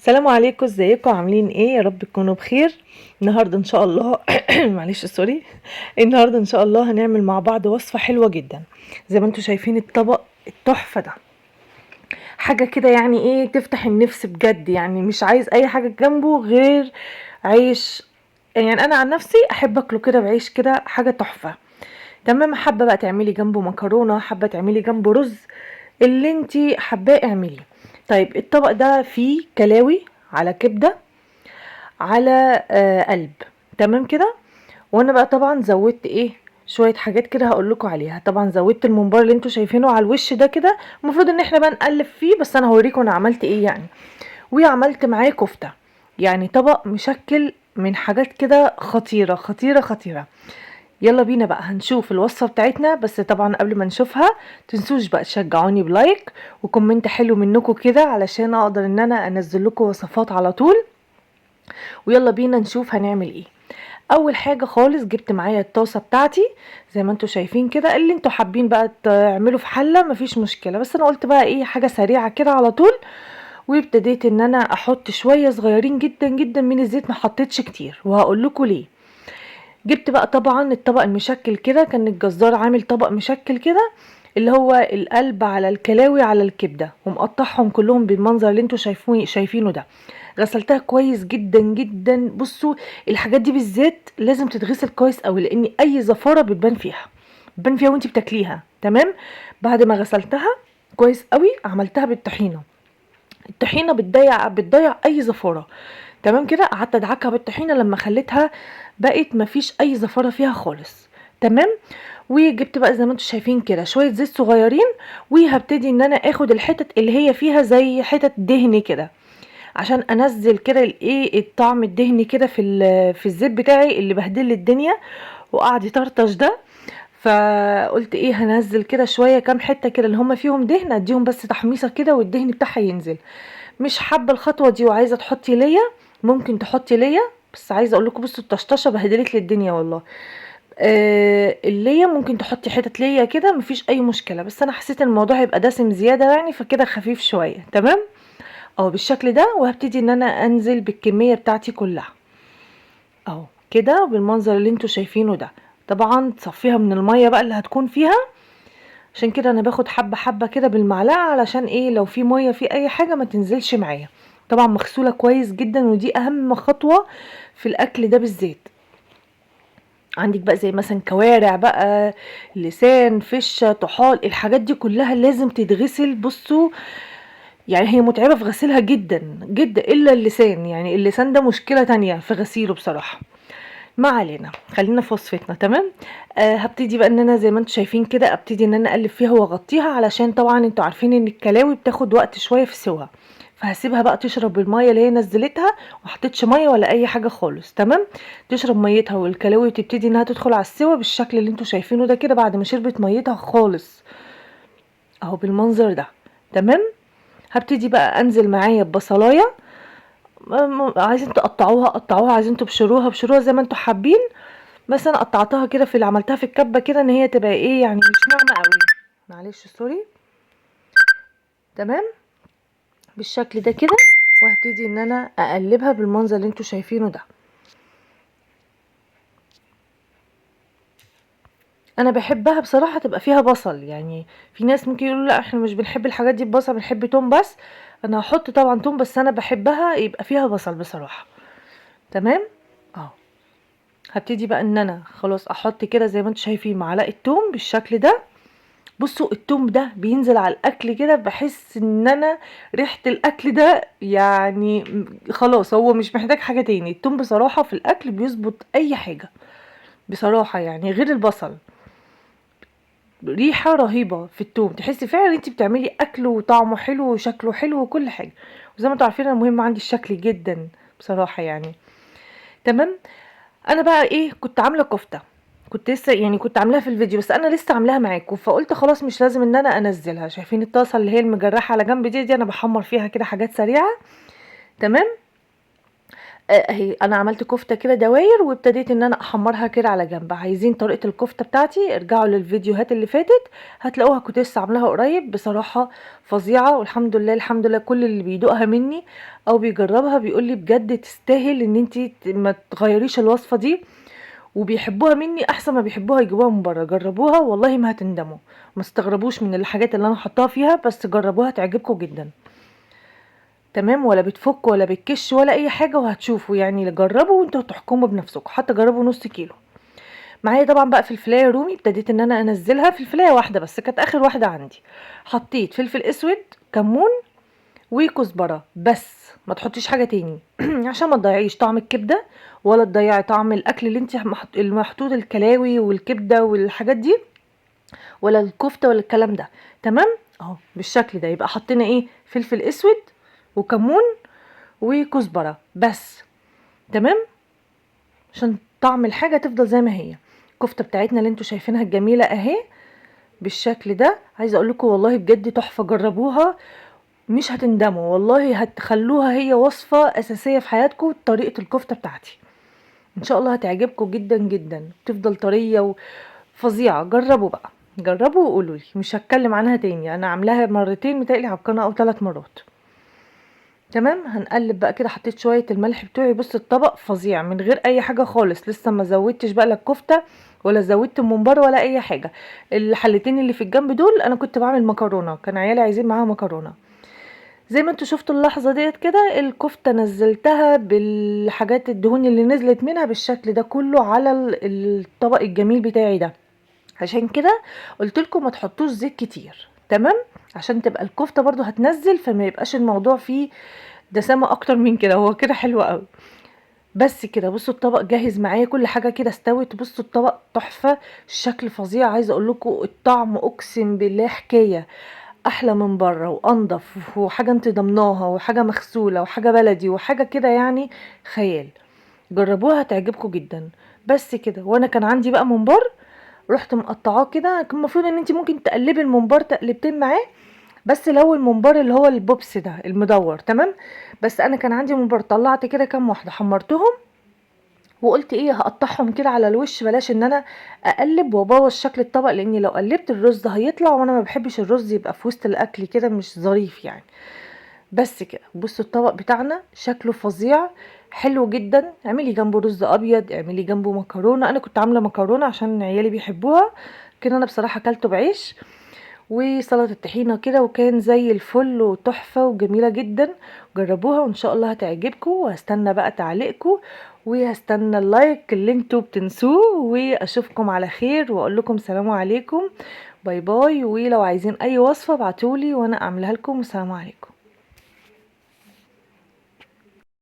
السلام عليكم، ازيكم؟ عاملين ايه؟ يا رب تكونوا بخير. النهارده ان شاء الله معلش سوري. النهارده ان شاء الله هنعمل مع بعض وصفه حلوه جدا. زي ما انتم شايفين الطبق التحفه ده، حاجه كده يعني ايه تفتح النفس بجد. يعني مش عايز اي حاجه جنبه غير عيش. يعني انا عن نفسي احب اكله كده بعيش، كده حاجه تحفه. تمام. حابه بقى تعملي جنبه مكرونه، حابه تعملي جنبه رز، اللي انتي حباه اعملي. طيب الطبق ده فيه كلاوي على كبده على قلب. تمام كده. وانا بقى طبعا زودت ايه شويه حاجات كده هقول لكم عليها. طبعا زودت الممبار اللي انتوا شايفينه على الوش ده كده. المفروض ان احنا بقى نقلب فيه، بس انا هوريكم انا عملت ايه يعني. وعملت معاه كفته، يعني طبق مشكل من حاجات كده خطيره خطيره خطيره. يلا بينا بقى هنشوف الوصفه بتاعتنا. بس طبعا قبل ما نشوفها تنسوش بقى تشجعوني بلايك وكومنت حلو منكم كده، علشان اقدر ان انا انزل لكم وصفات على طول. ويلا بينا نشوف هنعمل ايه. اول حاجه خالص جبت معايا الطاسه بتاعتي زي ما انتوا شايفين كده. اللي انتوا حابين بقى تعملوا في حله مفيش مشكله، بس انا قلت بقى ايه حاجه سريعه كده على طول. وابتديت ان انا احط شويه صغيرين جدا جدا من الزيت، ما حطيتش كتير وهقول لكم ليه. جبت بقى طبعا الطبق المشكل كده، كان الجزار عامل طبق مشكل كده، اللي هو القلب على الكلاوي على الكبده، ومقطعهم كلهم بالمنظر اللي انتوا شايفينه ده. غسلتها كويس جدا جدا. بصوا، الحاجات دي بالذات لازم تتغسل كويس قوي، لان اي زفاره بتبان فيها وانتي بتاكليها. تمام. بعد ما غسلتها كويس قوي عملتها بالطحينه. الطحينه بتضيع اي زفاره. تمام كده. قعدت ادعكها بالطحينه لما خليتها بقت مفيش اي زفاره فيها خالص. تمام. وجبت بقى زي ما انتم شايفين كده شويه زيت صغيرين، وهبتدي ان انا اخد الحتت اللي هي فيها زي حتت دهن كده، عشان انزل كده الايه الطعم الدهني كده في الزيت بتاعي اللي بهدل الدنيا وقعد يطرطش ده. فقلت ايه هنزل كده شويه كام حته كده اللي هم فيهم دهن، اديهم بس تحميصه كده والدهن بتاعها ينزل. مش حابه الخطوه دي وعايزه تحطي ليا، ممكن تحطي ليا. بس عايزه اقول لكم بصوا الطشطشه بهدلت لي الدنيا والله. الليا ممكن تحطي حتت ليا كده مفيش اي مشكله، بس انا حسيت ان الموضوع هيبقى دسم زياده يعني، فكده خفيف شويه. تمام. اهو بالشكل ده. وهبتدي ان انا انزل بالكميه بتاعتي كلها اهو كده بالمنظر اللي انتوا شايفينه ده. طبعا تصفيها من الميه بقى اللي هتكون فيها، عشان كده انا باخد حبه حبه كده بالمعلقه، علشان ايه لو في ميه في اي حاجه ما تنزلش معايا. طبعا مغسوله كويس جدا، ودي اهم خطوه في الاكل ده بالذات. عندك بقى زي مثلا كوارع بقى، لسان، فشه، طحال، الحاجات دي كلها لازم تتغسل. بصوا يعني هي متعبة في غسيلها جدا جدا، الا اللسان. يعني اللسان ده مشكلة تانية في غسيله بصراحة. ما علينا، خلينا في وصفتنا. تمام. هبتدي بقى ان انا زي ما انتم شايفين كده ابتدي ان انا اقلب فيها واغطيها، علشان طبعا انتوا عارفين ان الكلاوي بتاخد وقت شوية في سوا. فهسيبها بقى تشرب المية اللي هي نزلتها، وحطيتش مية ولا اي حاجة خالص. تمام. تشرب ميتها والكلاوي تبتدي انها تدخل على السوا بالشكل اللي انتوا شايفينه ده كده، بعد ما شربت ميتها خالص اهو بالمنظر ده. تمام. هبتدي بقى انزل معايا ببصلايه. عايزين تقطعوها قطعوها، عايزين تبشروها بشروها زي ما انتوا حابين. بس انا قطعتها كده في اللي عملتها في الكبه كده، ان هي تبقى ايه يعني مش ناعمه قوي. معلش سوري. تمام. بالشكل ده كده. وهبتدي ان انا اقلبها بالمنظر اللي انتوا شايفينه ده. انا بحبها بصراحه تبقى فيها بصل. يعني في ناس ممكن يقولوا لا احنا مش بنحب الحاجات دي ببصل، بنحب توم بس. انا هحط طبعا توم، بس انا بحبها يبقى فيها بصل بصراحه. تمام. اهو هبتدي بقى ان انا خلاص احط كده زي ما انتم شايفين معلقه توم بالشكل ده. بصوا التوم ده بينزل على الاكل كده، بحس ان انا ريحه الاكل ده يعني خلاص هو مش محتاج حاجه تاني. التوم بصراحه في الاكل بيظبط اي حاجه بصراحه، يعني غير البصل. ريحه رهيبه في التوم، تحسي فعلا انت بتعملي اكل وطعمه حلو وشكله حلو وكل حاجه. وزي ما انتم عارفين انا مهم عندي الشكل جدا بصراحه يعني. تمام. انا بقى ايه كنت عامله كفته، كنت لسه يعني كنت عاملاها في الفيديو، بس انا لسه عاملاها معاكم، فقلت خلاص مش لازم ان انا انزلها. شايفين الطاسه اللي هي المجرحه على جنب دي انا بحمر فيها كده حاجات سريعه. تمام. اهي انا عملت كفته كده دواير وابتديت ان انا احمرها كده على جنب. عايزين طريقه الكفته بتاعتي ارجعوا للفيديوهات اللي فاتت هتلاقوها، كنت لسه عاملاها قريب بصراحه فظيعه، والحمد لله الحمد لله كل اللي بيدوقها مني او بيجربها بيقول لي بجد تستاهل ان انت ما تغيريش الوصفه دي، وبيحبوها مني احسن ما بيحبوها يجيبوها من بره. جربوها والله ما هتندموا، ما استغربوش من الحاجات اللي انا حطاها فيها، بس جربوها تعجبكم جدا. تمام، ولا بتفك ولا بتكش ولا اي حاجه، وهتشوفوا يعني جربوا وانتوا تحكموا بنفسكم، حتى جربوا نص كيلو. معايا طبعا بقى فلفلايه رومي، ابتديت ان انا انزلها، فلفلايه واحده بس كانت اخر واحده عندي. حطيت فلفل اسود، كمون، وكزبره بس، ما تحطيش حاجه تاني عشان ما تضيعيش طعم الكبده ولا تضيعي طعم الاكل اللي انت المحطوط، الكلاوي والكبده والحاجات دي، ولا الكفته ولا الكلام ده. تمام اهو بالشكل ده. يبقى حطينا ايه؟ فلفل اسود وكمون وكزبره بس. تمام، عشان طعم الحاجه تفضل زي ما هي. الكفته بتاعتنا اللي انتوا شايفينها الجميله اهي بالشكل ده. عايزه اقول لكم والله بجد تحفه، جربوها مش هتندموا والله، هتخلوها هي وصفه اساسيه في حياتكم. طريقه الكفته بتاعتي ان شاء الله هتعجبكم جدا جدا، تفضل طريه وفظيعه. جربوا بقى، جربوا وقولوا لي، مش هتكلم عنها تاني، انا عاملاها مرتين متهيألي على القناه او 3 مرات. تمام، هنقلب بقى كده. حطيت شويه الملح بتوعي، بص الطبق فظيع من غير اي حاجه خالص، لسه ما زودتش بقى لا الكفته ولا زودت الممبار ولا اي حاجه. الحلتين اللي في الجنب دول انا كنت بعمل مكرونه، كان عيالي عايزين معاها مكرونه. زي ما انتوا شفتوا اللحظه ديت كده، الكفته نزلتها بالحاجات الدهون اللي نزلت منها بالشكل ده كله على الطبق الجميل بتاعي ده. عشان كده قلت لكم ما تحطوش زيت كتير، تمام، عشان تبقى الكفته برضو هتنزل، فما يبقاش الموضوع فيه دسامه اكتر من كده. هو كده حلو قوي. بس كده بصوا الطبق جاهز معايا، كل حاجه كده استوت. بصوا الطبق تحفه، الشكل فظيع. عايزه اقول لكم الطعم اقسم بالله حكايه، احلى من بره وانضف، وحاجه انت ضمناها، وحاجه مغسوله، وحاجه بلدي، وحاجه كده يعني خيال. جربوها هتعجبكم جدا. بس كده. وانا كان عندي بقى ممبار، رحت مقطعاه كده. كان المفروض ان انت ممكن تقلبي الممبار تقلبتين معاه، بس لو الممبار اللي هو البوبس ده المدور، تمام. بس انا كان عندي ممبار، طلعت كده كام واحده حمرتهم، وقلت ايه هقطعهم كده على الوش، بلاش ان انا اقلب وابوظ شكل الطبق، لاني لو قلبت الرز هيطلع، وانا ما بحبش الرز يبقى في وسط الاكل كده مش ظريف يعني. بس كده بصوا الطبق بتاعنا شكله فظيع، حلو جدا. اعملي جنبه رز ابيض، اعملي جنبه مكرونه. انا كنت عامله مكرونه عشان عيالي بيحبوها، كده انا بصراحه اكلته بعيش وسلطه الطحينه كده، وكان زي الفل وتحفه وجميله جدا. جربوها وان شاء الله هتعجبكم، وهستنى بقى تعليقكم، وهستنى اللايك اللي انتوا بتنسوه، واشوفكم على خير، واقول لكم سلام عليكم، باي باي. ولو عايزين اي وصفه ابعتولي وانا اعملها لكم، والسلام عليكم.